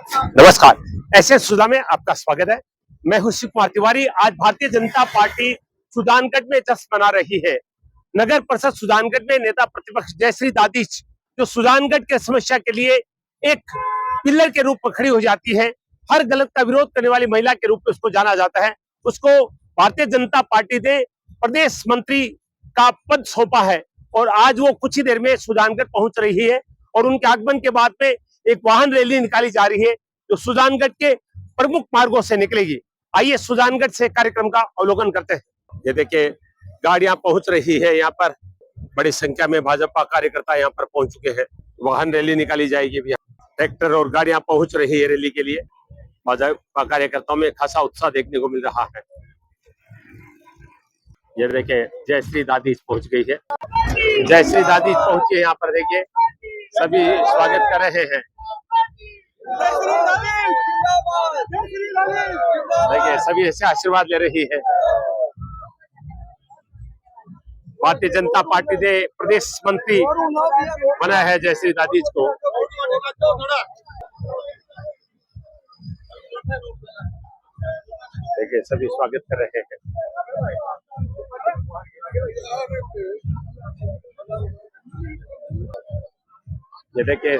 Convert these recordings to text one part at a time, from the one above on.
नमस्कार, ऐसे सुधा में आपका स्वागत है। मैं हूं शिव कुमार तिवारी। आज भारतीय जनता पार्टी सुजानगढ़ में जश्न मना रही है। नगर परिषद सुजानगढ़ में नेता प्रतिपक्ष जयश्री दादीच जो सुजानगढ़ के समस्या के लिए एक पिलर के रूप में खड़ी हो जाती है, हर गलत का विरोध करने वाली महिला के रूप में उसको जाना जाता है। उसको भारतीय जनता पार्टी ने प्रदेश मंत्री का पद सौंपा है और आज वो कुछ ही देर में सुजानगढ़ पहुंच रही है और उनके आगमन के बाद में एक वाहन रैली निकाली जा रही है जो सुजानगढ़ के प्रमुख मार्गों से निकलेगी। आइए सुजानगढ़ से कार्यक्रम का अवलोकन करते हैं। ये देखिए गाड़ियां पहुंच रही है, यहाँ पर बड़ी संख्या में भाजपा कार्यकर्ता यहाँ पर पहुंच चुके हैं। वाहन रैली निकाली जाएगी, ट्रैक्टर और गाड़ियां पहुंच रही है रैली के लिए। भाजपा कार्यकर्ताओं में खासा उत्साह देखने को मिल रहा है। ये देखिए जयश्री दादी पहुंच गई है। जयश्री दादी पहुंची है यहाँ पर, देखिए सभी स्वागत कर रहे हैं। देखिए सभी ऐसे आशीर्वाद ले रही है। भारतीय जनता पार्टी ने प्रदेश मंत्री बनाया है जयश्री दादी को। देखिए सभी स्वागत कर रहे हैं। ये देखिए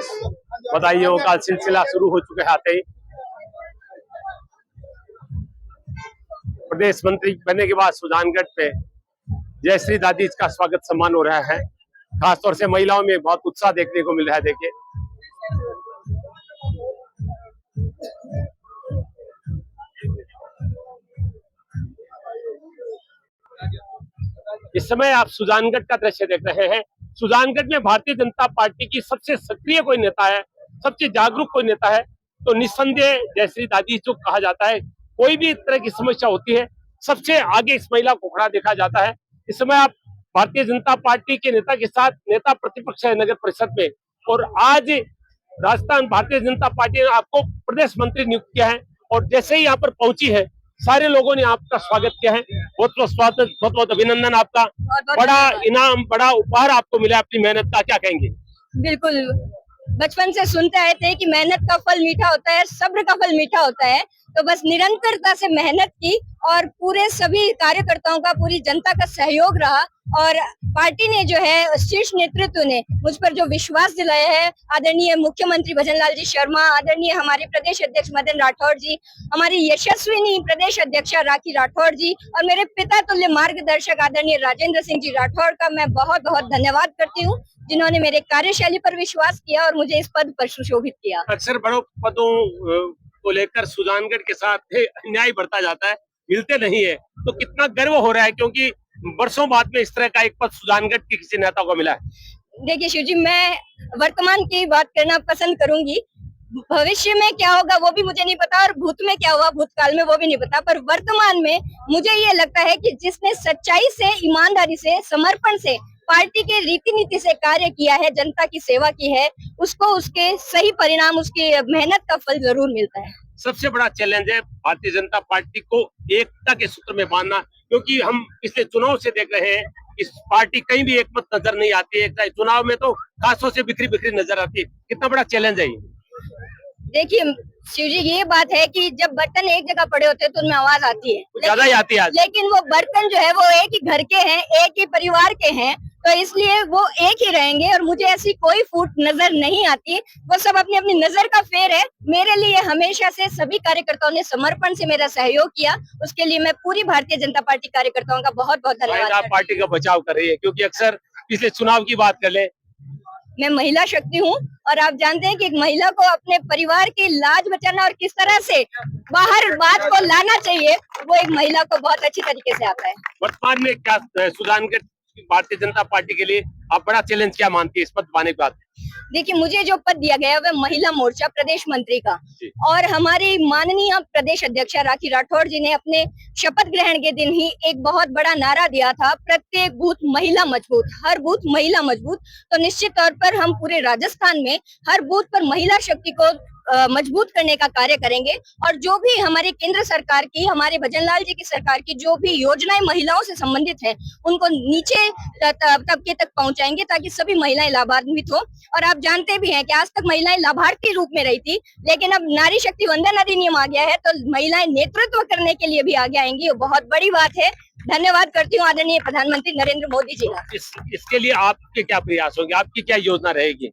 बधाइयों का सिलसिला शुरू हो चुका है। आते ही प्रदेश मंत्री बनने के बाद सुजानगढ़ पे जयश्री दादी का स्वागत सम्मान हो रहा है। खासतौर से महिलाओं में बहुत उत्साह देखने को मिल रहा है। देखिए इस समय आप सुजानगढ़ का दृश्य देख रहे हैं। सुजानगढ़ में भारतीय जनता पार्टी की सबसे सक्रिय कोई नेता है, सबसे जागरूक कोई नेता है तो निस्संदेह जयश्री दादी जो कहा जाता है। कोई भी तरह की समस्या होती है सबसे आगे इस महिला को खड़ा देखा जाता है। इस समय आप भारतीय जनता पार्टी के नेता के साथ नेता प्रतिपक्ष है नगर परिषद में, और आज राजस्थान भारतीय जनता पार्टी ने आपको प्रदेश मंत्री नियुक्त किया है और जैसे ही यहाँ पर पहुंची है सारे लोगों ने आपका स्वागत किया है। बहुत बहुत स्वागत, बहुत बहुत अभिनंदन आपका। बड़ा इनाम, बड़ा उपहार आपको मिला अपनी मेहनत का, क्या कहेंगे? बिल्कुल, बचपन से सुनते आए थे कि मेहनत का फल मीठा होता है, सब्र का फल मीठा होता है। तो बस निरंतरता से मेहनत की और पूरे सभी कार्यकर्ताओं का, पूरी जनता का सहयोग रहा और पार्टी ने जो है शीर्ष नेतृत्व ने मुझ पर जो विश्वास दिलाया है, आदरणीय मुख्यमंत्री भजनलाल जी शर्मा, आदरणीय हमारे प्रदेश अध्यक्ष मदन राठौड़ जी, हमारी यशस्विनी प्रदेश अध्यक्षा राखी राठौड़ जी और मेरे पिता तुल्य मार्गदर्शक आदरणीय राजेंद्र सिंह जी राठौड़ का मैं बहुत बहुत धन्यवाद करती हूँ, जिन्होंने मेरे कार्यशैली पर विश्वास किया और मुझे इस पद पर सुशोभित किया। अक्सर बड़ों पदों को लेकर सुजानगढ़ के साथ अन्याय बढ़ता जाता है, मिलते नहीं है, तो कितना गर्व हो रहा है क्योंकि वर्षों बाद में इस तरह का एक पद सुजानगढ़ के किसी नेता को मिला है। देखिए शिव जी, मैं वर्तमान की बात करना पसंद करूंगी। भविष्य में क्या होगा वो भी मुझे नहीं पता और भूत में क्या हुआ भूतकाल में वो भी नहीं पता, पर वर्तमान में मुझे ये लगता है कि जिसने सच्चाई से, ईमानदारी से, समर्पण से पार्टी के रीति नीति से कार्य किया है, जनता की सेवा की है, उसको उसके सही परिणाम, उसकी मेहनत का फल जरूर मिलता है। सबसे बड़ा चैलेंज है भारतीय जनता पार्टी को एकता के सूत्र में बांधना, क्योंकि हम पिछले चुनाव से देख रहे हैं इस पार्टी कहीं भी एकमत नजर नहीं आती है। चुनाव में तो खासों से बिखरी बिखरी नजर आती है। कितना बड़ा चैलेंज है ये? देखिए शिव जी, ये बात है कि जब बर्तन एक जगह पड़े होते हैं तो उनमें आवाज आती है, ज्यादा ही आती है। लेकिन वो बर्तन जो है वो एक ही घर के हैं, एक ही परिवार के हैं, तो इसलिए वो एक ही रहेंगे और मुझे ऐसी कोई फूट नजर नहीं आती। वो सब अपनी अपनी नजर का फेर है। मेरे लिए हमेशा से सभी कार्यकर्ताओं ने समर्पण से मेरा सहयोग किया, उसके लिए मैं पूरी भारतीय जनता पार्टी कार्यकर्ताओं का बहुत बहुत धन्यवाद। आप पार्टी का बचाव कर रही है क्योंकि अक्सर पिछले चुनाव की बात कर ले, मैं महिला शक्ति हूँ और आप जानते हैं कि एक महिला को अपने परिवार की लाज बचाना और किस तरह से बाहर बात को लाना चाहिए, वो एक महिला को बहुत अच्छी तरीके से आता है। वर्तमान में क्या सुजानगढ़ भारतीय जनता पार्टी के लिए आप बड़ा चैलेंज क्या मानती है इस पद पाने के बाद? देखिए, मुझे जो पद दिया गया है वह महिला मोर्चा प्रदेश मंत्री का, और हमारी माननीय प्रदेश अध्यक्ष राखी राठौड़ जी ने अपने शपथ ग्रहण के दिन ही एक बहुत बड़ा नारा दिया था, प्रत्येक बूथ महिला मजबूत, हर बूथ महिला मजबूत। तो निश्चित तौर पर हम पूरे राजस्थान में हर बूथ पर महिला शक्ति को मजबूत करने का कार्य करेंगे। और जो भी हमारी केंद्र सरकार की, हमारे भजनलाल जी की सरकार की जो भी योजनाएं महिलाओं से संबंधित है, उनको नीचे तबके तक पहुंचाएंगे ताकि सभी महिलाएं लाभान्वित हो। और आप जानते भी हैं कि आज तक महिलाएं लाभार्थी रूप में रही थी, लेकिन अब नारी शक्ति वंदन अधिनियम आ गया है तो महिलाएं नेतृत्व करने के लिए भी आगे आएंगी। ये बहुत बड़ी बात है। धन्यवाद करती हूँ आदरणीय प्रधानमंत्री नरेंद्र मोदी जी का। इसके लिए आपके क्या प्रयास होंगे, आपकी क्या योजना रहेगी?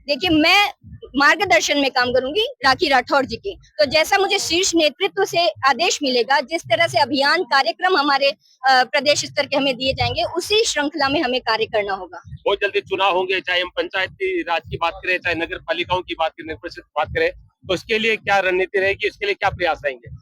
देखिए, मैं मार्गदर्शन में काम करूंगी राखी राठौर जी की। तो जैसा मुझे शीर्ष नेतृत्व से आदेश मिलेगा, जिस तरह से अभियान कार्यक्रम हमारे प्रदेश स्तर के हमें दिए जाएंगे, उसी श्रृंखला में हमें कार्य करना होगा। बहुत जल्दी चुनाव होंगे, चाहे हम पंचायती राज की बात करें, चाहे नगर पालिकाओं की बात करें, नगर परिषद की बात करें, तो उसके लिए क्या रणनीति रहेगी, इसके लिए क्या प्रयास रहेंगे?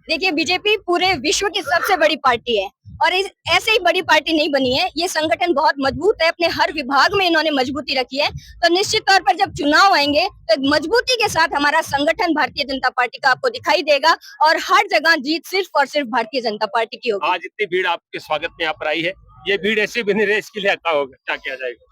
देखिए, बीजेपी पूरे विश्व की सबसे बड़ी पार्टी है और ऐसे ही बड़ी पार्टी नहीं बनी है। ये संगठन बहुत मजबूत है, अपने हर विभाग में इन्होंने मजबूती रखी है। तो निश्चित तौर पर जब चुनाव आएंगे तो एक मजबूती के साथ हमारा संगठन भारतीय जनता पार्टी का आपको दिखाई देगा और हर जगह जीत सिर्फ और सिर्फ भारतीय जनता पार्टी की होगी। आज इतनी भीड़ आपके स्वागत में यहाँ पर आई है, ये भीड़ ऐसे भी नहीं रहे, इसके लिए क्या होगा, क्या किया जाएगा?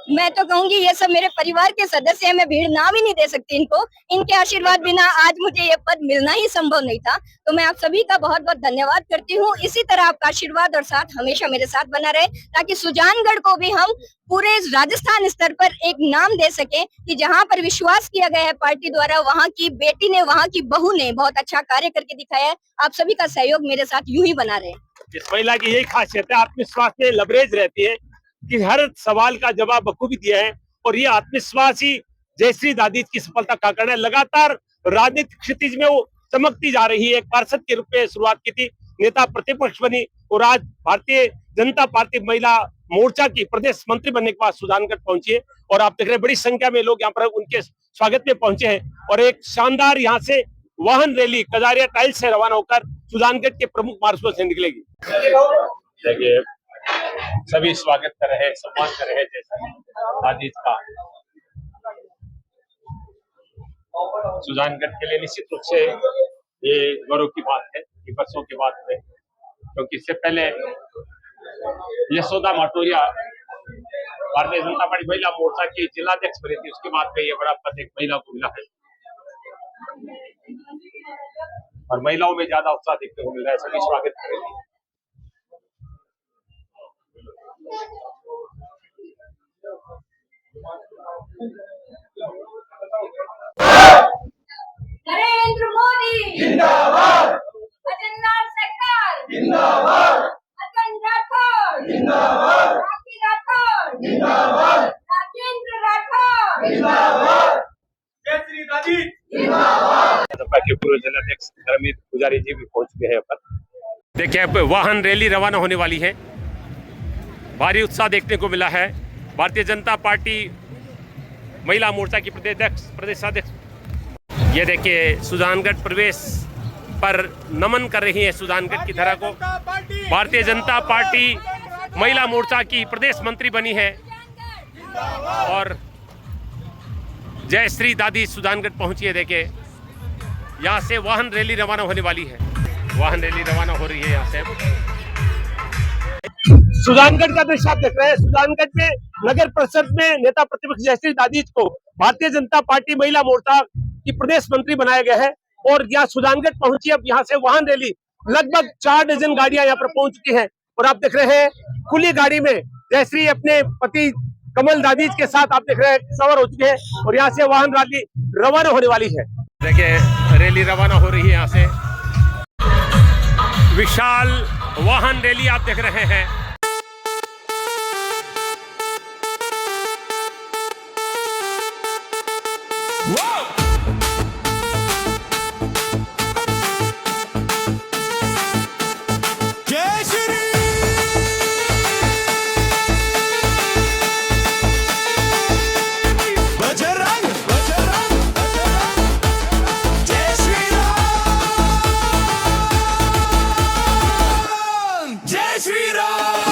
मैं तो कहूंगी ये सब मेरे परिवार के सदस्य हैं, मैं भीड़ नाम ही नहीं दे सकती इनको। इनके आशीर्वाद बिना आज मुझे ये पद मिलना ही संभव नहीं था। तो मैं आप सभी का बहुत बहुत धन्यवाद करती हूँ। इसी तरह आपका आशीर्वाद और साथ हमेशा मेरे साथ बना रहे, ताकि सुजानगढ़ को भी हम पूरे राजस्थान स्तर पर एक नाम दे सके कि जहाँ पर विश्वास किया गया है पार्टी द्वारा, वहाँ की बेटी ने, वहाँ की बहू ने बहुत अच्छा कार्य करके दिखाया है। आप सभी का सहयोग मेरे साथ यूं ही बना रहे। इस महिला की यही खासियत है, आत्मविश्वास में लबरेज रहती है कि हर सवाल का जवाब बखूबी दिया है। और ये आत्मविश्वास ही जयश्री दादी की सफलता का कारण है। लगातार राजनीतिक क्षितिज में वो चमकती जा रही है। एक पार्षद के रूप में शुरुआत की थी, नेता प्रतिपक्ष बनी और आज भारतीय जनता पार्टी महिला मोर्चा की प्रदेश मंत्री बनने के बाद सुजानगढ़ पहुंची है। और आप देख रहे हैं बड़ी संख्या में लोग यहाँ पर उनके स्वागत में पहुंचे हैं। और एक शानदार यहाँ से वाहन रैली कजारिया टाइल्स से रवाना होकर सुजानगढ़ के प्रमुख मार्गों से निकलेगी। देखिए, सभी स्वागत कर रहे हैं, सम्मान कर रहे हैं जैसा दादी का। सुजानगढ़ के लिए निश्चित रूप से ये गौरव की बात है कि बरसों के बाद में, क्योंकि इससे पहले यशोदा माटोरिया भारतीय जनता पार्टी महिला मोर्चा की जिलाध्यक्ष बनी थी, उसके बाद में ये बड़ा पद एक महिला को मिला है और महिलाओं में ज्यादा उत्साह देखने को मिल रहा है। सभी स्वागत करेंगे। नरेंद्र मोदी जिंदाबाद, भजनलाल सरकार जिंदाबाद, अतन राठौर जिंदाबाद, राखी राठौर जिंदाबाद, राजेंद्र राठौर जिंदाबाद, जयश्री दादी जिंदाबाद। भाजपा के पूर्व जिलाध्यक्ष धर्मवीर पुजारी जी भी पहुंच गए हैं पर। देखिए, अब वाहन रैली रवाना होने वाली है। भारी उत्साह देखने को मिला है। भारतीय जनता पार्टी महिला मोर्चा की प्रदेशाध्यक्ष ये देखिए सुजानगढ़ प्रवेश पर नमन कर रही है सुजानगढ़ की धरा को। भारतीय जनता पार्टी महिला मोर्चा की प्रदेश मंत्री बनी है और जयश्री दादी सुजानगढ़ पहुंची है। देखिए, यहाँ से वाहन रैली रवाना होने वाली है। वाहन रैली रवाना हो रही है यहाँ से। सुजानगढ़ का दृश्य आप देख रहे हैं। सुजानगढ़ में नगर परिषद में नेता प्रतिपक्ष जयश्री दादी को भारतीय जनता पार्टी महिला मोर्चा की प्रदेश मंत्री बनाया गया है और यहाँ सुजानगढ़ पहुंची। अब यहाँ से वाहन रैली लगभग 4 डजन गाड़ियां यहाँ पर पहुंच चुकी हैं और आप देख रहे हैं खुली गाड़ी में जयश्री अपने पति कमल दादी के साथ आप देख रहे हैं सवार हो चुके हैं और यहाँ से वाहन रैली रवाना होने वाली है। देखिए, रैली रवाना हो रही है यहाँ से। विशाल वाहन रैली आप देख रहे हैं। Shri Ram!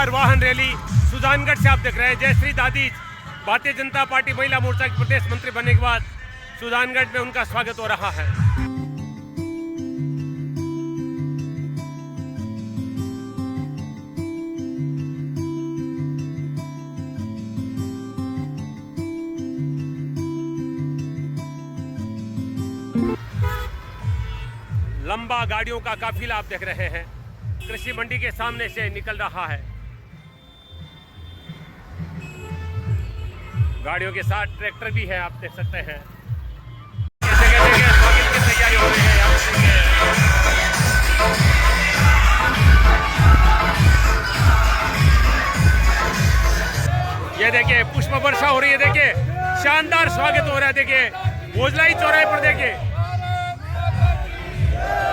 शानदार वाहन रैली सुजानगढ़ से आप देख रहे हैं। जयश्री दादी भारतीय जनता पार्टी महिला मोर्चा की प्रदेश मंत्री बनने के बाद सुजानगढ़ में उनका स्वागत हो रहा है। लंबा गाड़ियों का काफिला आप देख रहे हैं, कृषि मंडी के सामने से निकल रहा है। गाड़ियों के साथ ट्रैक्टर भी है, आप देख सकते हैं। स्वागत की तैयारी हो रही है, आप देखेंगे। ये देखिए पुष्प वर्षा हो रही है, देखिए शानदार स्वागत हो रहा है। देखिए भोजलाई चौराहे पर, देखिए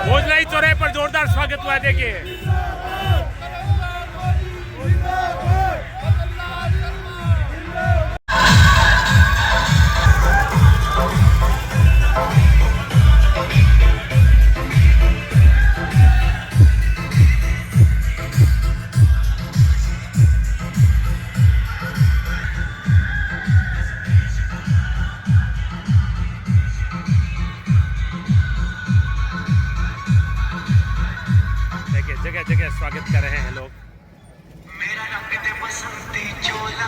भोजलाई चौराहे पर जोरदार स्वागत हुआ है। देखिए जगह जगह स्वागत कर रहे हैं लोग। मेरा रंग दे बसंती चोला,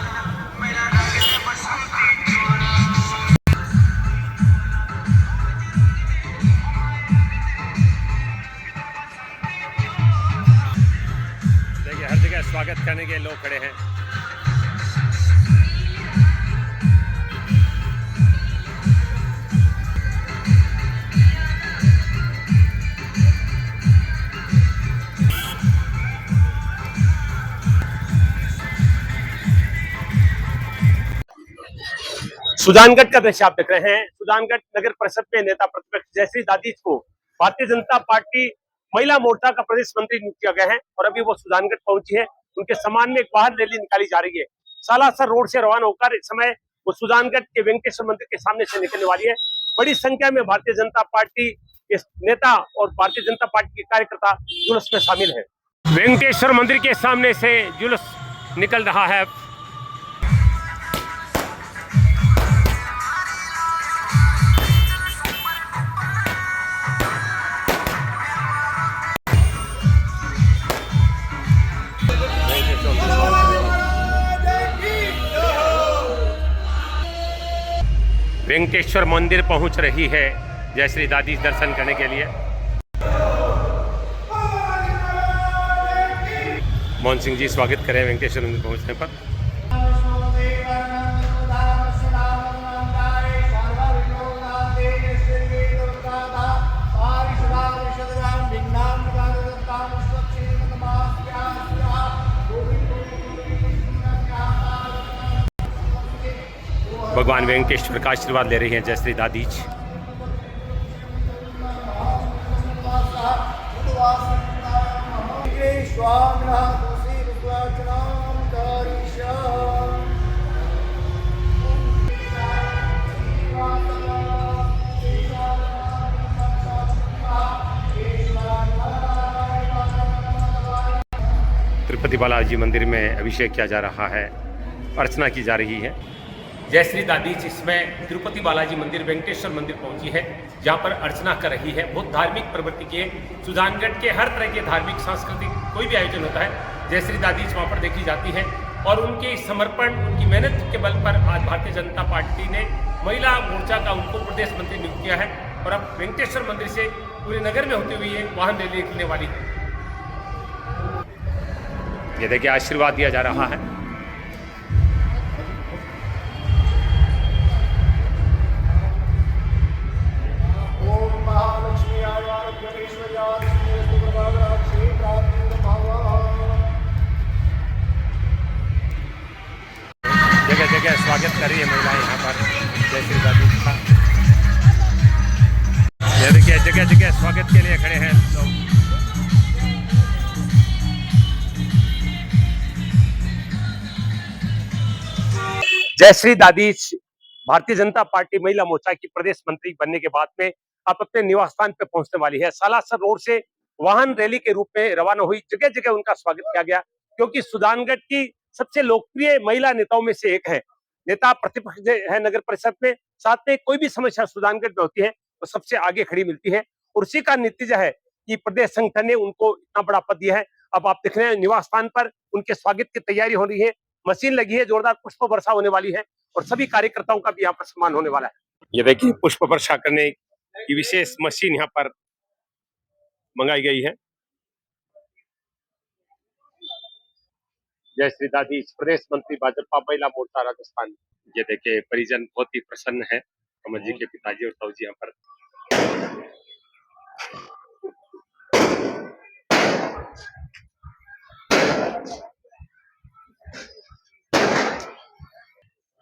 मेरा रंग दे बसंती चोला। देखिए हर जगह स्वागत करने के लोग खड़े हैं। सुजानगढ़ का दृश्य आप देख रहे हैं। सुजानगढ़ नगर परिषद में नेता प्रतिपक्ष जयश्री दादी को भारतीय जनता पार्टी महिला मोर्चा का प्रदेश मंत्री नियुक्त किया गया है और अभी वो सुजानगढ़ पहुंची है। उनके सम्मान में एक वाहन रैली निकाली जा रही है। सालासर रोड से रवाना होकर इस समय वो सुजानगढ़ के वेंकटेश्वर मंदिर के सामने से निकलने वाली है। बड़ी संख्या में भारतीय जनता पार्टी के नेता और भारतीय जनता पार्टी के कार्यकर्ता जुलूस में शामिल है। वेंकटेश्वर मंदिर के सामने से जुलूस निकल रहा है। वेंकटेश्वर मंदिर पहुंच रही है जयश्री दादी दर्शन करने के लिए। मोहन सिंह जी स्वागत करें वेंकटेश्वर मंदिर पहुंचने पर। भगवान वेंकटेश्वर का आशीर्वाद ले रही हैं जयश्री दादी। तिरुपति बालाजी मंदिर में अभिषेक किया जा रहा है, अर्चना की जा रही है। जयश्री दादी इसमें तिरुपति बालाजी मंदिर वेंकटेश्वर मंदिर पहुंची है, जहां पर अर्चना कर रही है। बहुत धार्मिक प्रवृत्ति के सुजानगढ़ के हर तरह के धार्मिक सांस्कृतिक कोई भी आयोजन होता है, जयश्री दादी वहाँ पर देखी जाती है। और उनके समर्पण, उनकी मेहनत के बल पर आज भारतीय जनता पार्टी ने महिला मोर्चा का उनको प्रदेश मंत्री नियुक्त किया है। और अब वेंकटेश्वर मंदिर से पूरे नगर में होती हुई वाहन रैली निकलने वाली है। ये देखिए आशीर्वाद दिया जा रहा है। जगह जगह स्वागत कर रही है महिलाएं यहाँ पर जयश्री दादी का। ये देखिए जगह जगह स्वागत के लिए खड़े हैं लोग। जयश्री दादी भारतीय जनता पार्टी महिला मोर्चा की प्रदेश मंत्री बनने के बाद में अब अपने निवास स्थान पे पहुंचने वाली है। सालासर रोड से वाहन रैली के रूप में रवाना हुई, जगह जगह उनका स्वागत किया गया। क्योंकि सुजानगढ़ की सबसे लोकप्रिय महिला नेताओं में से एक है। नेता प्रतिपक्ष है नगर परिषद में, साथ में कोई भी समस्या सुजानगढ़ में होती है तो सबसे आगे खड़ी मिलती है, और उसी का नतीजा है कि प्रदेश संगठन ने उनको इतना बड़ा पद दिया है। अब आप देख रहे हैं निवास स्थान पर उनके स्वागत की तैयारी हो रही है, मशीन लगी है, जोरदार पुष्प वर्षा होने वाली है और सभी कार्यकर्ताओं का भी यहाँ पर सम्मान होने वाला है। ये देखिए पुष्प वर्षा करने की विशेष मशीन यहाँ पर मंगाई गई है। जय श्री दादी प्रदेश मंत्री भाजपा महिला मोर्चा राजस्थान। ये देखिए परिजन बहुत ही प्रसन्न है, कमल जी के पिताजी और ताऊ जी यहाँ पर।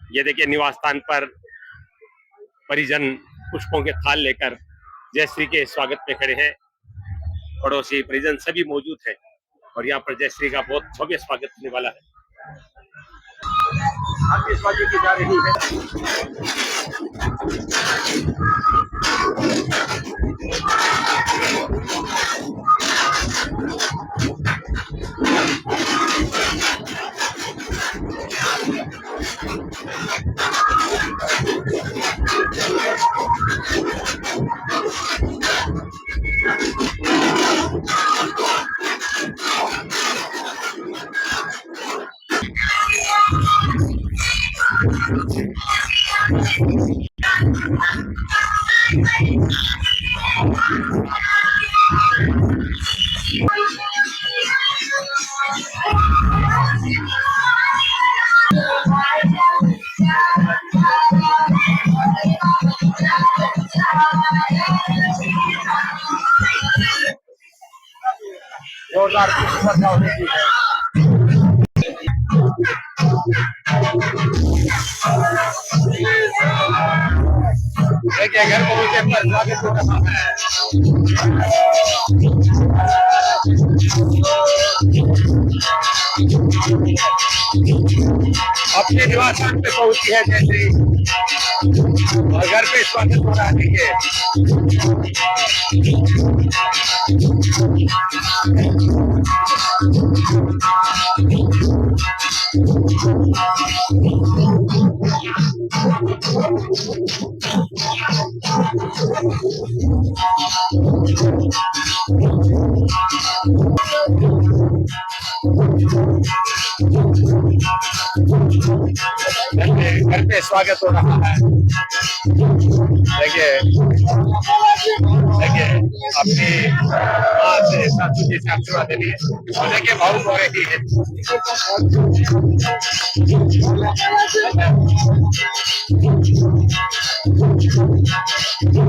ये देखिए निवास स्थान पर परिजन पुष्पों के थाल लेकर जयश्री के स्वागत में खड़े हैं। पड़ोसी परिजन सभी मौजूद हैं और यहाँ पर जयश्री का बहुत भव्य स्वागत होने वाला है। आतिशबाजी की जा रही है। जोरदार वर्षा हो रही है। देखिए घर पहुंचे पर स्वागत हो रहा है। अपने निवास स्थान पे पहुंची है जयश्री और घर पे स्वागत हो रहा है। घर पे स्वागत हो रहा है। देखिए अपनी माँ से सासू जी से आशीर्वाद देनी है और देखिए भावुक हो रही है।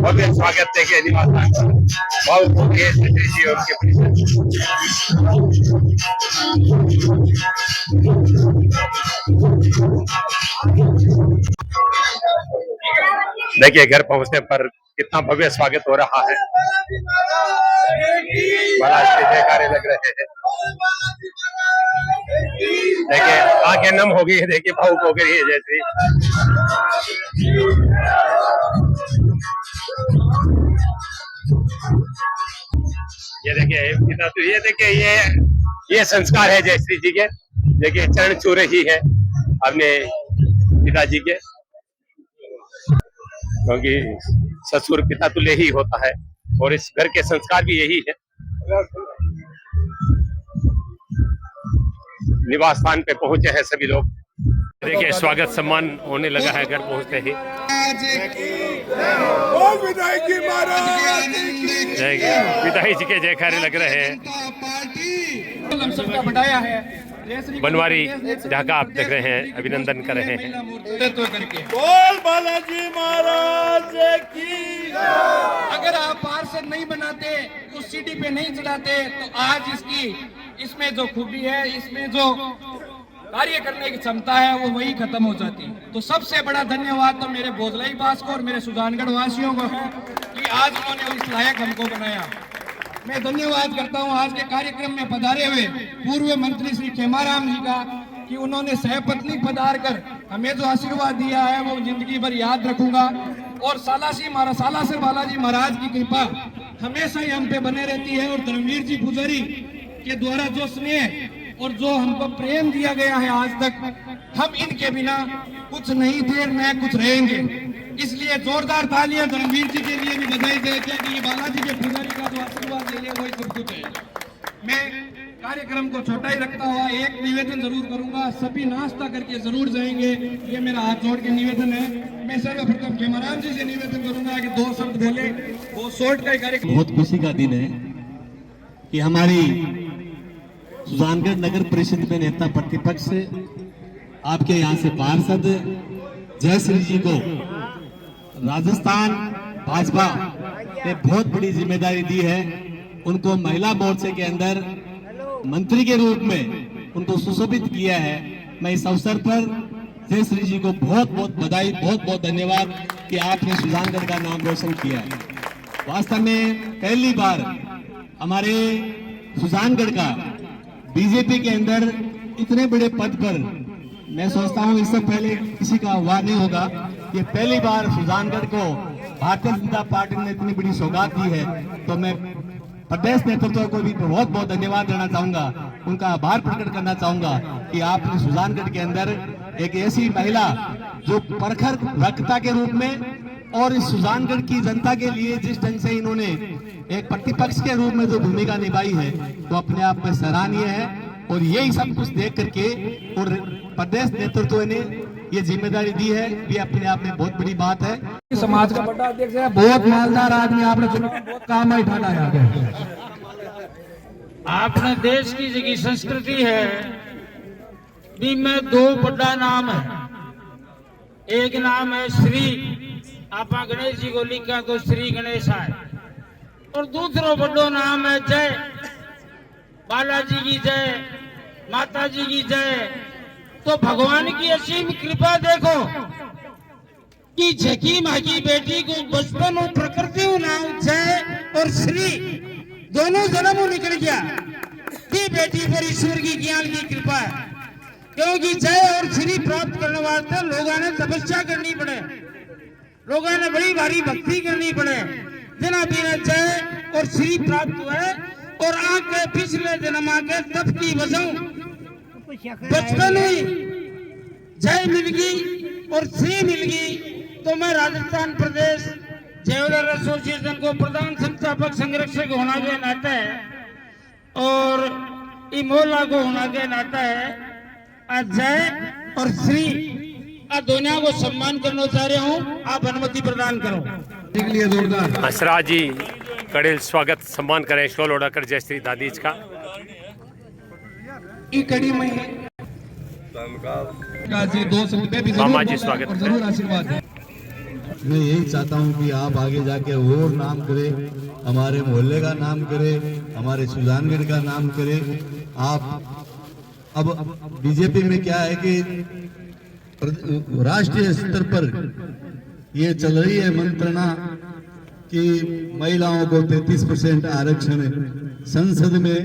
भव्य स्वागत देखिए निवास भावुक हो गए जी और उनके परिजन। देखिए घर पहुंचने पर कितना भव्य स्वागत हो रहा है। महाराज के जयकारे लग रहे हैं। देखिए आंखें नम हो गई है, देखिए भावुक हो गई है जैसे। ये देखिए ये संस्कार है जयश्री जी के। देखिए चरण छू रही है अपने पिताजी के, क्योंकि ससुर पिता तुल्य ही होता है और इस घर के संस्कार भी यही है। निवास स्थान पे पहुंचे हैं सभी लोग। देखिए स्वागत सम्मान होने लगा है घर पहुंचते ही। विधायक जी के जयकारे लग रहे हैं। बढ़ाया है बनवारी ढाका आप देख रहे हैं, अभिनंदन कर रहे हैं। बोल बालाजी महाराज की। अगर आप पार्षद नहीं बनाते, उस सीढ़ी पे नहीं चढ़ाते, तो आज इसमें जो खूबी है, इसमें जो कार्य करने की क्षमता है, वो वही खत्म हो जाती है। तो सबसे बड़ा धन्यवाद तो मेरे भोजलाई बास को और मेरे सुजानगढ़ वासियों को है कि आज उन्होंने इस लायक हमको बनाया। मैं धन्यवाद करता हूं आज के कार्यक्रम में पधारे हुए पूर्व मंत्री श्री खेमाराम जी का कि उन्होंने सहपत्नी पधार कर हमें जो आशीर्वाद दिया है वो जिंदगी भर याद रखूंगा। और सालासर बालाजी महाराज की कृपा हमेशा ही हम पे बने रहती है। और धर्मवीर जी पुजारी के द्वारा जो स्नेह और जो हमको प्रेम दिया गया है आज तक, हम इनके बिना कुछ नहीं थे, न कुछ रहेंगे। इसलिए जोरदार तालियां धर्मवीर जी के लिए भी बधाई दे, क्योंकि ये बालाजी के पुजारी का जो आशीर्वाद ले लिया वही सब कुछ है। मैं कार्यक्रम को छोटा ही रखता हुआ एक निवेदन जरूर करूंगा, सभी नाश्ता करके जरूर जाएंगे, ये मेरा हाथ जोड़ के निवेदन है। मैं सर्वप्रथम खेमाराम जी से निवेदन करूंगा कि 2 शब्द बोले, वो शॉर्ट का ही कार्यक्रम। बहुत खुशी का दिन है कि हमारी सुजानगढ़ नगर परिषद में नेता प्रतिपक्ष आपके यहाँ से पार्षद जयश्री जी को राजस्थान भाजपा ने बहुत बड़ी जिम्मेदारी दी है। उनको महिला मोर्चे के अंदर मंत्री के रूप में उनको सुशोभित किया है। मैं इस अवसर पर जयश्री जी को बहुत बहुत बधाई, बहुत बहुत धन्यवाद कि आपने सुजानगढ़ का नाम रोशन किया है। वास्तव में पहली बार हमारे सुजानगढ़ का बीजेपी के अंदर इतने बड़े पद पर, मैं सोचता हूं इससे पहले किसी का हुआ नहीं होगा। ये पहली बार सुजानगढ़ को भारतीय जनता पार्टी ने इतनी बड़ी सौगात दी है। तो मैं प्रदेश नेतृत्व को भी बहुत बहुत धन्यवाद देना चाहूंगा, उनका आभार प्रकट करना चाहूंगा कि आपने सुजानगढ़ के अंदर एक ऐसी महिला जो प्रखर वक्ता के रूप में और इस सुजानगढ़ की जनता के लिए जिस ढंग से इन्होंने एक प्रतिपक्ष के रूप में जो भूमिका निभाई है, तो अपने आप में सराहनीय है। और यही सब कुछ देख करके और प्रदेश नेतृत्व ने ये जिम्मेदारी दी है, ये अपने आप में बहुत बड़ी बात है। समाज का बड़ा अध्यक्ष है, बहुत मालदार आदमी, आपने चुना, बहुत काम है ठाना है। आपने देश की जगह संस्कृति है भी में 2 बड़ा नाम है। एक नाम है श्री, आप गणेश जी को लिखा तो श्री गणेश है, और दूसरा बड़ो नाम है जय। बालाजी की जय, माता जी की जय। तो भगवान की असीम कृपा देखो कि झकी माँ की बेटी को बचपन और प्रकृति नाम जय और श्री दोनों जन्म निकल गया कि बेटी पर ईश्वर की ज्ञान की कृपा है। क्योंकि जय और श्री प्राप्त करने वास्ते लोगों ने तपस्या करनी पड़े, लोगों ने बड़ी भारी भक्ति करनी पड़े। जना बिना जय और श्री प्राप्त हुए और आके पिछले जन्म आके तप की वजह बचपन हुई, जय मिल गई और श्री मिल गई। तो मैं राजस्थान प्रदेश ज्वेलर एसोसिएशन को प्रधान संस्थापक संरक्षक होना के नाते और इमोला को होना के नाते जय और श्री दोनों को सम्मान करना चाह रहा हूँ। आप अनुमति प्रदान करो। हंसराज जी कड़ेल स्वागत सम्मान करें, शॉल ओढ़ाकर जयश्री दादीज का। कड़ी में मामा जी स्वागत और जरूर आशीर्वाद है। मैं यही चाहता हूं कि आप आगे जाके और नाम करें, हमारे मोहल्ले का नाम करें, हमारे सुजानगढ़ का नाम करें। आप अब बीजेपी में क्या है कि राष्ट्रीय स्तर पर ये चल रही है मंत्रणा कि महिलाओं को 33% आरक्षण संसद में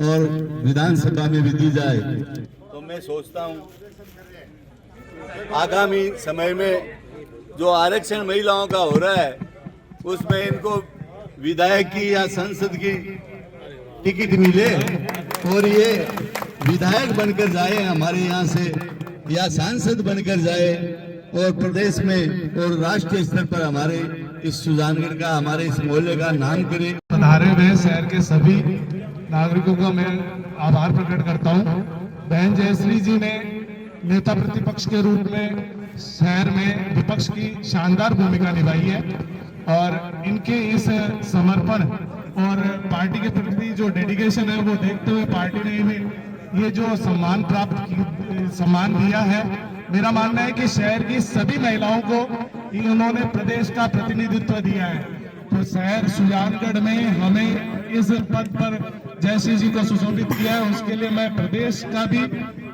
और विधानसभा में भी दी जाए। तो मैं सोचता हूं आगामी समय में जो आरक्षण महिलाओं का हो रहा है उसमें इनको विधायक की या संसद की टिकट मिले और ये विधायक बनकर जाए हमारे यहाँ से, या सांसद बनकर जाए और प्रदेश में और राष्ट्रीय स्तर पर हमारे इस सुजानगढ़ का, हमारे इस मोहल्ले का नाम करे। पधारे हुए शहर के सभी नागरिकों का मैं आभार प्रकट करता हूं। बहन जयश्री जी ने नेता प्रतिपक्ष के रूप में शहर में विपक्ष की शानदार भूमिका निभाई है और इनके इस समर्पण और पार्टी के प्रति जो डेडिकेशन है वो देखते हुए पार्टी ने इन्हें ये जो सम्मान दिया है। मेरा मानना है कि शहर की सभी महिलाओं को इन्होंने प्रदेश का प्रतिनिधित्व दिया है। तो शहर सुजानगढ़ में हमें इस पद पर जयश्री जी को सुशोभित किया है, उसके लिए मैं प्रदेश का भी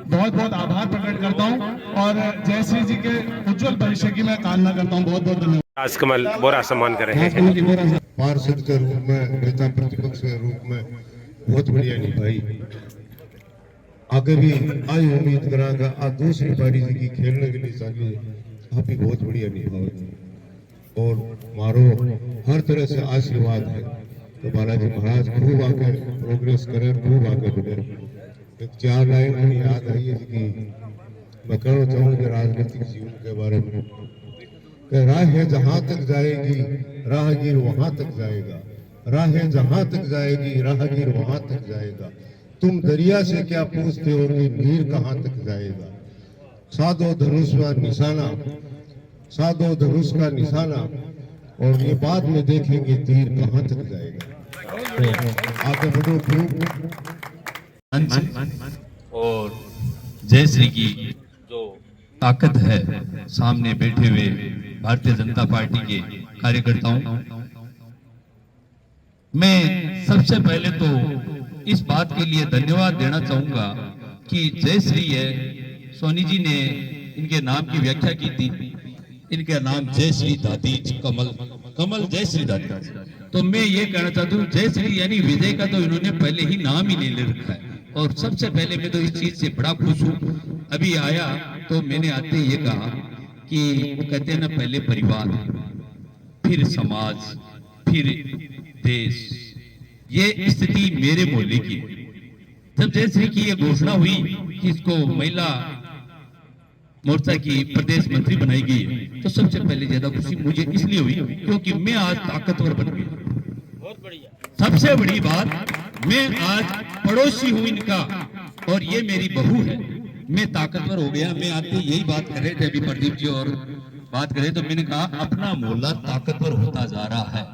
बहुत बहुत आभार प्रकट करता हूं और जयश्री जी के उज्जवल भविष्य की मैं कामना करता हूं। बहुत बहुत धन्यवाद। राजकमल बोरा सम्मान करें। पार्षद के रूप में, नेता प्रतिपक्ष के रूप में बहुत बढ़िया निभाई। आगे भी आई उम्मीद करा आ दूसरी पार्टी की खेलने के लिए चाहिए आप भी बहुत बढ़िया निभाओ और मारो हर तरह से आशीर्वाद है। तो बालाजी महाराज खूब आकर प्रोग्रेस करें, खूब आगे बढ़े। एक 4 लाइन मुझे याद आई है कि मैं कहना चाहूँगा राजनीतिक जीवन के बारे में कि राह जहाँ तक जाएगी राहगीर वहां तक जाएगा, राह जहाँ तक जाएगी राहगीर वहां तक जाएगा। तुम दरिया से क्या पूछते हो नीर कहाँ तक जाएगा। साधो धनुष का निशाना, साधो धनुष का निशाना, और ये बाद में देखेंगे तीर कहाँ तक जाएगा। तो आगे बढ़ो और जय श्री की जो ताकत है सामने बैठे हुए भारतीय जनता पार्टी के कार्यकर्ताओं, मैं सबसे पहले तो इस बात के लिए धन्यवाद देना चाहूंगा कि जय श्री है, सोनी जी ने इनके नाम की व्याख्या की थी। इनका नाम जय श्री दादीज, कमल कमल जय श्री दादीज। तो मैं ये कहना चाहता हूँ जय श्री यानी विजय का तो इन्होंने पहले ही नाम ही ले रखा है। और सबसे पहले मैं तो इस चीज से बड़ा खुश हूँ। अभी आया तो मैंने आते ये कहा कि वो कहते हैं ना, पहले परिवार फिर समाज फिर देश। ये स्थिति मेरे मोहल्ले की। जब जयश्री की ये घोषणा हुई कि इसको महिला मोर्चा की प्रदेश मंत्री बनाई गई है, तो सबसे पहले ज्यादा खुशी मुझे इसलिए हुई क्योंकि मैं आज ताकतवर बन गया। बहुत बढ़िया। सबसे बड़ी बात, मैं आज पड़ोसी हूं इनका और ये मेरी बहू है। मैं ताकतवर हो गया। मैं आते यही बात कर रहे थे अभी प्रदीप जी और बात करें तो मैंने कहा अपना मोहल्ला ताकतवर होता जा रहा है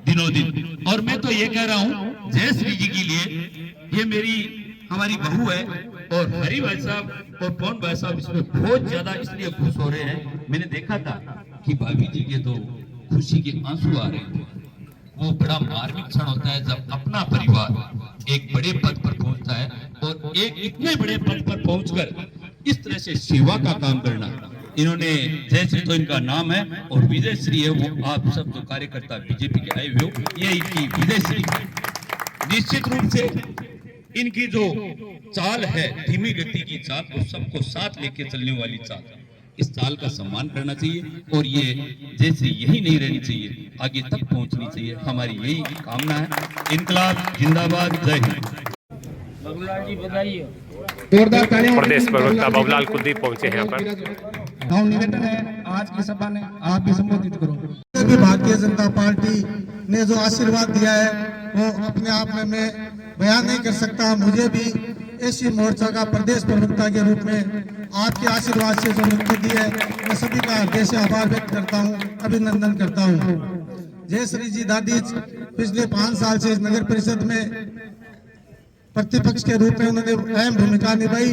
दिनों दिन। और मैं तो ये कह रहा हूँ जयश्री जी के लिए ये मेरी हमारी बहू है। और हरि भाई साहब और पवन भाई साहब इसमें बहुत ज्यादा इसलिए खुश हो रहे हैं। मैंने देखा था कि भाभी जी के तो खुशी के आंसू आ रहे थे। वो बड़ा मार्मिक क्षण होता है जब अपना परिवार एक बड़े पद पर पहुंचता है और एक इतने बड़े पद पर पहुंचकर इस तरह से सेवा का काम करना। इन्होंने जयश्री तो इनका नाम है और विजय श्री है वो आप सब जो कार्यकर्ता बीजेपी के आए हुए हो, ये इनकी विजय श्री। निश्चित रूप से इनकी जो चाल है धीमी गति की चाल, वो सबको साथ लेके चलने वाली चाल, इस चाल का सम्मान करना चाहिए। और ये जैसे यही नहीं रहनी चाहिए, आगे तक पहुंचनी चाहिए। हमारी यही कामना है। इनकलाब जिंदाबाद, जय हिंद। बबलाल जी बताइए। जोरदार तालियां। प्रदेश प्रवक्ता बाबूलाल कुलदीप पहुंचे हैं यहाँ पर। हम निवेदन है आज की सभा ने आप भी संबोधित करो। भारतीय जनता पार्टी ने जो आशीर्वाद दिया है वो अपने आप में मैं बयान नहीं कर सकता। मुझे भी एसी मोर्चा का प्रदेश प्रवक्ता के रूप में आपके आशीर्वाद से जो मुक्ति दी है, मैं सभी का हृदय से आभार व्यक्त करता हूँ, अभिनंदन करता हूँ। जयश्री जी दादीज पिछले 5 साल से इस नगर परिषद में प्रतिपक्ष के रूप में उन्होंने अहम भूमिका निभाई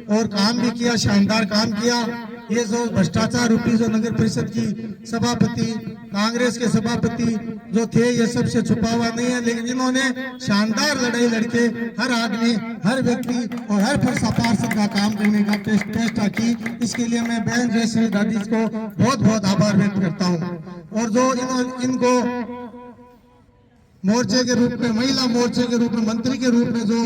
और काम भी किया, शानदार काम किया। ये जो भ्रष्टाचार रूपी जो नगर परिषद की सभापति, कांग्रेस के सभापति जो थे, ये सबसे छुपा हुआ नहीं है, लेकिन इन्होंने शानदार लड़ाई लड़के हर आदमी, हर व्यक्ति और हर पार्षद का काम करने का चेष्टा की। इसके लिए मैं बहन जयश्री दादीज को बहुत बहुत आभार व्यक्त करता हूँ। और जो इनको मोर्चे के रूप में, महिला मोर्चे के रूप में, मंत्री के रूप में जो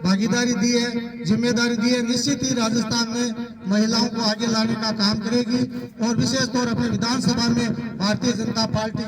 भागीदारी दी है, जिम्मेदारी दी है, निश्चित ही राजस्थान में महिलाओं को आगे लाने का काम करेगी। और विशेष तौर अपने विधानसभा में भारतीय जनता पार्टी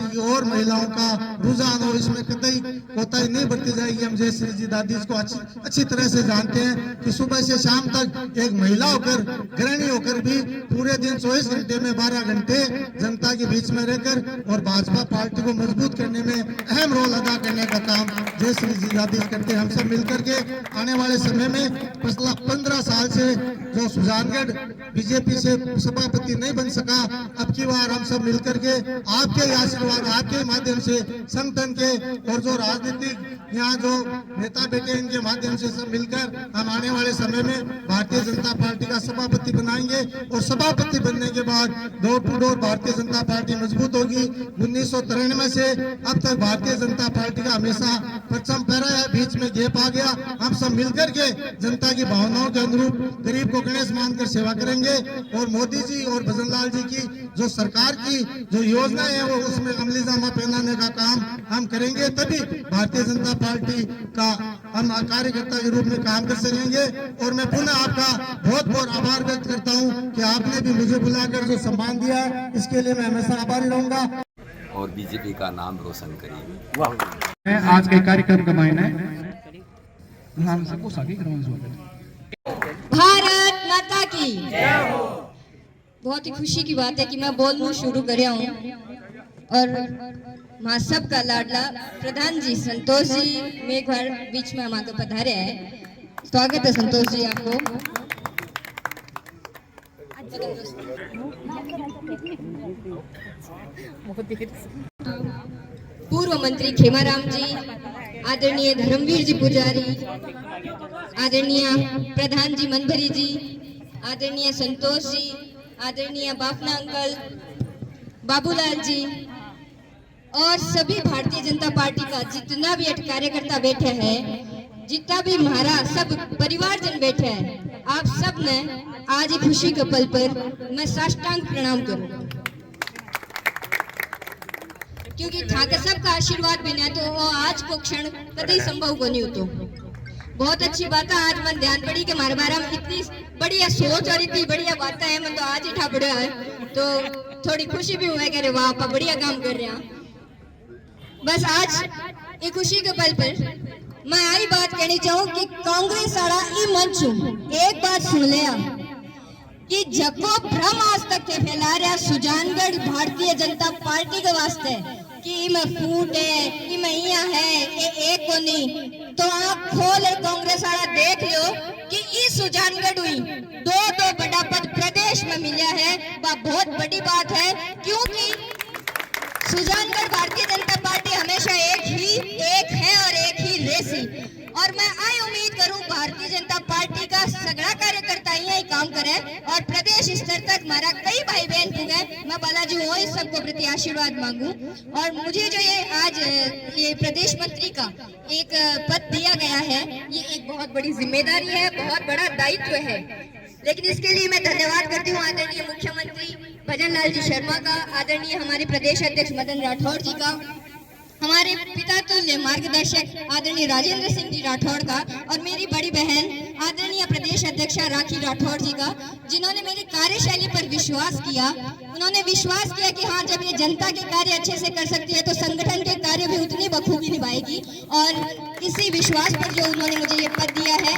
की ओर महिलाओं का रुझान हो, इसमें कतई कोताही नहीं बरती जाएगी। हम जयश्री जी दादीज को अच्छी तरह से जानते हैं कि सुबह से शाम तक एक महिला होकर, गृहिणी होकर भी पूरे दिन 24 घंटे में 12 घंटे जनता के बीच में रहकर और भाजपा पार्टी को मजबूत करने में अहम रोल अदा करने का काम जयश्री जी दादीज करते हैं। हम सब मिलकर के आने वाले समय में 15 साल से जो सुजानगढ़ बीजेपी से सभापति नहीं बन सका, अब की बार हम सब मिलकर के आपके आशीर्वाद, आपके माध्यम से संगठन के और जो राजनीतिक यहाँ जो नेता बैठे इनके माध्यम से सब मिलकर हम आने वाले समय में भारतीय जनता पार्टी का सभापति बनाएंगे। और सभापति बनने के बाद door to door Bharatiya Janata party मजबूत होगी। 1993 से अब तक भारतीय जनता पार्टी का हमेशा परचम फहराया है, बीच में गैप आ गया। हम सब मिलकर के जनता की भावनाओं के अनुरूप गरीब को गणेश मानकर सेवा करेंगे और मोदी जी और भजनलाल जी की जो सरकार की जो योजनाएं है वो उसमें अमलीजामा पहनाने का काम हम करेंगे। तभी भारतीय जनता पार्टी का हम कार्यकर्ता के रूप में काम कर सकेंगे। और मैं पुनः आपका बहुत बहुत आभार व्यक्त करता हूं कि आपने भी मुझे बुलाकर जो सम्मान दिया, इसके लिए मैं हमेशा आभारी रहूंगा और बीजेपी का नाम रोशन करेगी। आज के कार्यक्रम का मायने भारत माता की बहुत ही खुशी की बात है कि मैं बोलना शुरू कर हूँ और माँ सब का लाडला प्रधान जी संतोष जी मेघवाल बीच में हमारे पधारे हैं। स्वागत है संतोष जी आपको। पूर्व मंत्री खेमाराम जी, आदरणीय धर्मवीर जी पुजारी, आदरणीय प्रधान जी मनभरी जी, आदरणीय संतोष जी, आदरणीय बापना अंकल, बाबूलाल जी और सभी भारतीय जनता पार्टी का जितना भी कार्यकर्ता बैठे हैं, जितना भी हमारा सब परिवारजन बैठे हैं, आप सब ने आज ही खुशी के पल पर मैं साष्टांग प्रणाम करूं, क्योंकि ठाकर साहब का आशीर्वाद बिना तो वो आज को क्षण कभी संभव को नहीं होतो। बहुत अच्छी बात है, आज मन ध्यान पड़ी कि हमारे बारे में इतनी बढ़िया सोच और इतनी बढ़िया बातें हैं, मन तो आज ही ठा पड़ा है, तो थोड़ी खुशी भी हुआ कि वाह आप बढ़िया काम कर रहे हैं। बस आज ये खुशी के पल पर मैं आई बात कहनी चाहूँ कि कांग्रेस वाला ई मंच एक बात सुन लिया कि जको भ्रम आज तक के फैला रहा सुजानगढ़ भारतीय जनता पार्टी के वास्ते कि मैं फूट है, कि मैं यहाँ है, ये एक को नहीं, तो आप खोल कांग्रेस वाला देख लो कि इस सुजानगढ़ हुई दो बड़ा पद प्रदेश में मिला है, वह बहुत बड़ी बात है, क्योंकि सुजानगढ़ भारतीय जनता पार्टी हमेशा एक है और एक ही रेसी। और मैं आई उम्मीद करूं भारतीय जनता पार्टी का सगड़ा कार्यकर्ता यही काम करे और प्रदेश स्तर तक हमारा कई भाई बहन पुगे। मैं बालाजी हो इस सबको प्रति आशीर्वाद मांगू और मुझे जो ये आज ये प्रदेश मंत्री का एक पद दिया गया है, ये एक बहुत बड़ी जिम्मेदारी है, बहुत बड़ा दायित्व है, लेकिन इसके लिए मैं धन्यवाद करती हूँ आदरणीय मुख्यमंत्री भजन लाल जी शर्मा का, आदरणीय हमारे प्रदेश अध्यक्ष मदन राठौड़ जी का, हमारे पिता तुल्य मार्गदर्शक आदरणीय राजेंद्र सिंह जी राठौड़ का और मेरी बड़ी बहन आदरणीय प्रदेश अध्यक्ष राखी राठौड़ जी का, जिन्होंने मेरी कार्यशैली पर विश्वास किया। उन्होंने विश्वास किया कि हाँ, जब ये जनता के कार्य अच्छे से कर सकती है तो संगठन के कार्य भी उतनी बखूबी निभाएगी, और इसी विश्वास पर जो उन्होंने मुझे ये पद दिया है,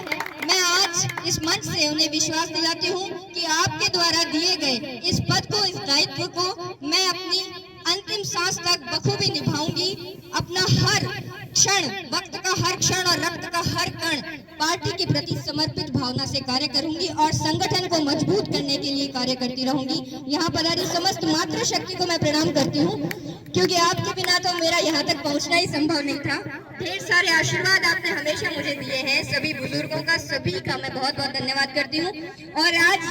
मैं आज इस मंच से उन्हें विश्वास दिलाती हूँ कि आपके द्वारा दिए गए इस पद को, इस दायित्व को मैं अपनी अंतिम सांस तक बखूबी निभाऊंगी। अपना हर क्षण, वक्त का हर क्षण और रक्त का हर कण पार्टी के प्रति समर्पित भावना से कार्य करूंगी और संगठन को मजबूत करने के लिए कार्य करती रहूंगी। यहाँ पधारी समस्त मातृशक्ति को मैं प्रणाम करती हूँ, क्योंकि आपके बिना तो मेरा यहाँ तक पहुँचना ही संभव नहीं था। ढेर सारे आशीर्वाद आपने हमेशा मुझे दिए हैं, सभी बुजुर्गों का, सभी का मैं बहुत बहुत धन्यवाद करती हूँ। और आज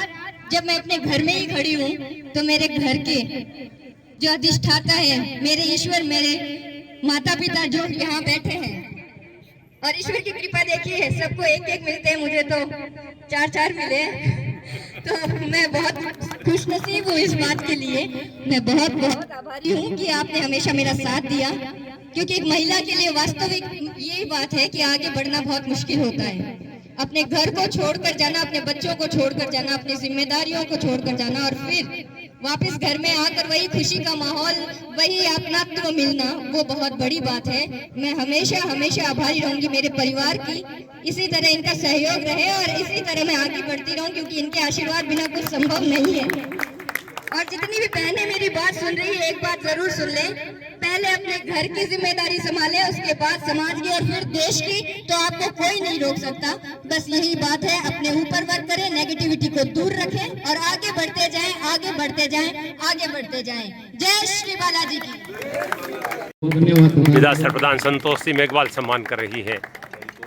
जब मैं अपने घर में ही खड़ी हूँ तो मेरे घर के जो अधिष्ठाता है, मेरे ईश्वर, मेरे माता पिता जो यहाँ बैठे हैं, और ईश्वर की कृपा देखिए सबको एक एक मिलते हैं, मुझे तो चार चार मिले, तो मैं बहुत खुशनसीब हूँ इस बात के लिए। मैं बहुत बहुत आभारी हूँ कि आपने हमेशा मेरा साथ दिया, क्योंकि एक महिला के लिए वास्तविक यही बात है कि आगे बढ़ना बहुत मुश्किल होता है। अपने घर को छोड़कर जाना, अपने बच्चों को छोड़कर जाना, अपनी जिम्मेदारियों को छोड़कर जाना और फिर वापस घर में आकर वही खुशी का माहौल, वही अपनात्व मिलना, वो बहुत बड़ी बात है। मैं हमेशा हमेशा आभारी रहूंगी मेरे परिवार की, इसी तरह इनका सहयोग रहे और इसी तरह मैं आगे बढ़ती रहूं, क्योंकि इनके आशीर्वाद बिना कुछ संभव नहीं है। और जितनी भी बहनें मेरी बात सुन रही है, एक बात जरूर सुन लें, पहले अपने घर की जिम्मेदारी संभालें, उसके बाद समाज की और फिर देश की, तो आपको कोई नहीं रोक सकता। बस यही बात है, अपने ऊपर वर्क करें, नेगेटिविटी को दूर रखें और आगे बढ़ते जाएं, आगे बढ़ते जाएं, आगे बढ़ते जाएं। जय श्री बालाजी की। विधायक प्रधान संतोष सिंह मेघवाल सम्मान कर रही है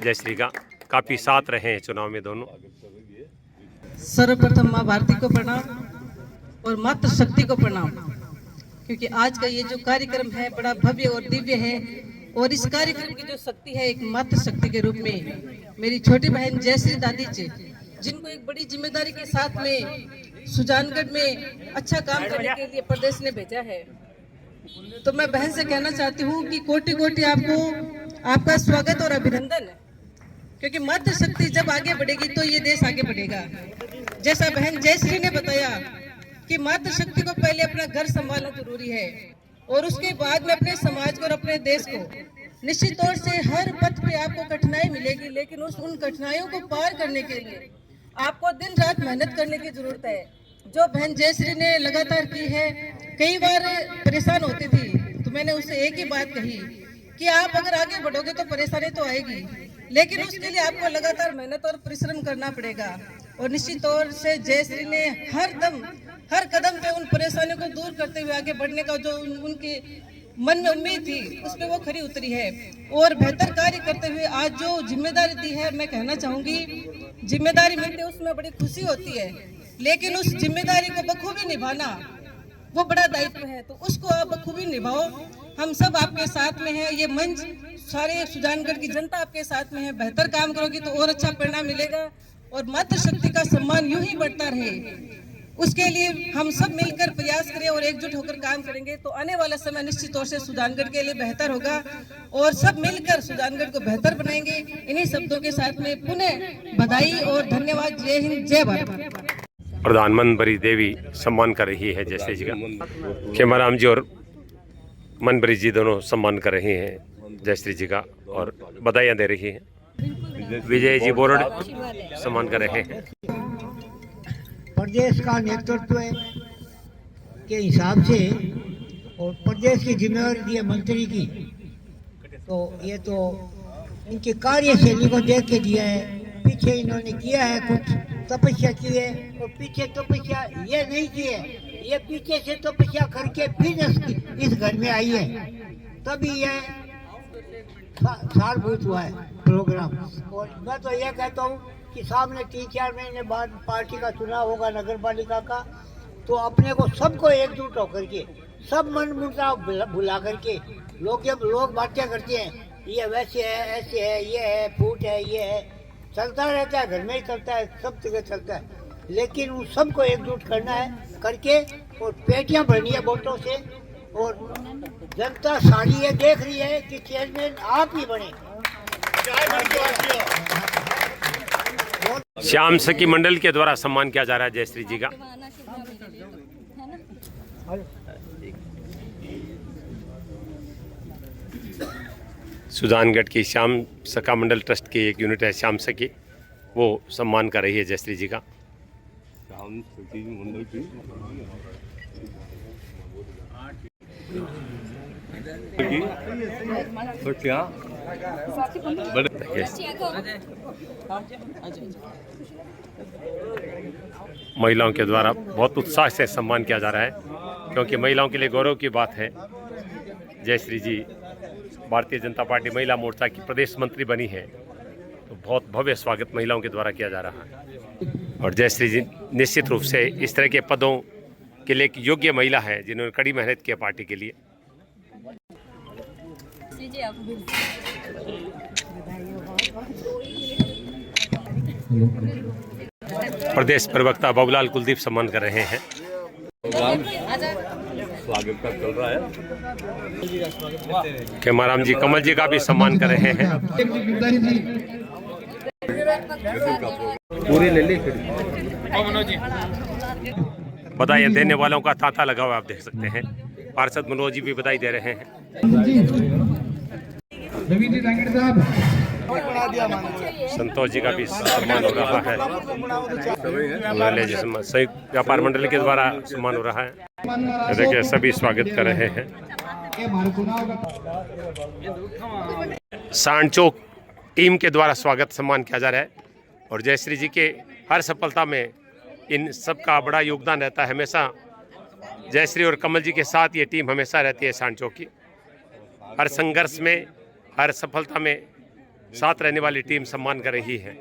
जय श्री का, काफी साथ रहे हैं चुनाव में दोनों। सर्वप्रथम माँ भारती को प्रणाम और मातृ शक्ति को प्रणाम, क्योंकि आज का ये जो कार्यक्रम है बड़ा भव्य और दिव्य है, और इस कार्यक्रम की जो शक्ति है एक मातृ शक्ति के रूप में मेरी छोटी बहन जयश्री दादी जी, जिनको एक बड़ी जिम्मेदारी के साथ में सुजानगढ़ में अच्छा काम करने के लिए प्रदेश ने भेजा है। तो मैं बहन से कहना चाहती हूँ कि कोटि कोटि आपको आपका स्वागत और अभिनंदन, क्योंकि मातृ शक्ति जब आगे बढ़ेगी तो ये देश आगे बढ़ेगा। जैसा बहन जयश्री ने बताया कि मातृ शक्ति को पहले अपना घर संभालना जरूरी है और उसके बाद में अपने समाज को और अपने देश को निश्चित तौर से हर पथ पे आपको कठिनाई मिलेगी, लेकिन उन कठिनाइयों को पार करने के लिए आपको दिन रात मेहनत करने की जरूरत है। जो बहन जयश्री ने लगातार की है, कई बार परेशान होती थी तो मैंने उससे एक ही बात कही कि आप अगर आगे बढ़ोगे तो परेशानी तो आएगी, लेकिन उसके लिए आपको लगातार मेहनत और परिश्रम करना पड़ेगा। और निश्चित तौर से जयश्री ने हर कदम पे उन परेशानियों को दूर करते हुए आगे बढ़ने का जो उनके मन में उम्मीद थी उस पे वो खरी उतरी है और बेहतर कार्य करते हुए आज जो जिम्मेदारी दी है, मैं कहना चाहूंगी जिम्मेदारी मिलती है उसमें बड़ी खुशी होती है, लेकिन उस जिम्मेदारी को बखूबी निभाना वो बड़ा दायित्व है, तो उसको आप बखूबी निभाओ। हम सब आपके साथ में हैं, ये मंच सारे सुजानगढ़ की जनता आपके साथ में है। बेहतर काम करोगी तो और अच्छा परिणाम मिलेगा और मातृशक्ति का सम्मान यूं ही बढ़ता रहे, उसके लिए हम सब मिलकर प्रयास करें और एकजुट होकर काम करेंगे तो आने वाला समय निश्चित तौर से सुजानगढ़ के लिए बेहतर होगा और सब मिलकर सुजानगढ़ को बेहतर बनाएंगे। इन्हीं शब्दों के साथ में पुनः बधाई और धन्यवाद। जय हिंद, जय भारत। प्रधानमंत्री बरी देवी सम्मान कर रही है जयश्री जी का। खेमाराम जी और मनबरी जी दोनों सम्मान कर रहे हैं जयश्री जी का और बधाइयाँ दे रही हैं। विजय जी बोरड सम्मान कर रहे हैं। प्रदेश का नेतृत्व के हिसाब से और प्रदेश की जिम्मेदारी दी है मंत्री की, तो ये तो इनकी कार्यशैली को देख के दिया है। पीछे इन्होंने किया है, कुछ तपस्या की है और पीछे तपस्या ये नहीं की है, ये पीछे से तपस्या करके फिर इस घर में आई है, तभी ये सारभूत हुआ है प्रोग्राम। और मैं तो ये कहता हूँ कि सामने 3-4 महीने बाद पार्टी का चुनाव होगा नगर पालिका का, तो अपने को सबको एकजुट होकर के सब मन मुटाव भुला करके लोग बातें करते हैं ये वैसे है, ऐसे है, ये है, फूट है, ये है, चलता रहता है, घर में ही चलता है, सब जगह चलता है, लेकिन उन सबको एकजुट करना है करके और पेटियां भरनी है वोटों से। और जनता सारी ये देख रही है कि चेयरमैन आप ही बने। श्याम सखी मंडल के द्वारा सम्मान किया जा रहा है जयश्री जी का। सुजानगढ़ की श्याम सखा मंडल ट्रस्ट की एक यूनिट है श्याम सखी, वो सम्मान कर रही है जयश्री जी का। श्याम सखी मंडल की महिलाओं के द्वारा बहुत उत्साह से सम्मान किया जा रहा है, क्योंकि महिलाओं के लिए गौरव की बात है। जयश्री जी भारतीय जनता पार्टी महिला मोर्चा की प्रदेश मंत्री बनी है, तो बहुत भव्य स्वागत महिलाओं के द्वारा किया जा रहा है। और जयश्री जी निश्चित रूप से इस तरह के पदों के लिए एक योग्य महिला है जिन्होंने कड़ी मेहनत की है पार्टी के लिए। प्रदेश प्रवक्ता बाबूलाल कुलदीप सम्मान कर रहे हैं। स्वागत का चल रहा है। खेमाराम जी कमल जी का भी सम्मान कर रहे हैं। पूरी ले ली बधाई देने वालों का तांता लगा हुआ आप देख सकते हैं। पार्षद मनोज जी भी बधाई दे रहे हैं। संतोष जी का भी सम्मान हो रहा है। संयुक्त व्यापार मंडल के द्वारा सम्मान हो रहा है। देखिए सभी स्वागत कर रहे हैं। सांडचौक टीम के द्वारा स्वागत सम्मान किया जा रहा है और जयश्री जी के हर सफलता में इन सब का बड़ा योगदान रहता है। हमेशा जयश्री और कमल जी के साथ ये टीम हमेशा रहती है। सांडचौक की हर संघर्ष में, हर सफलता में साथ रहने वाली टीम सम्मान कर रही है।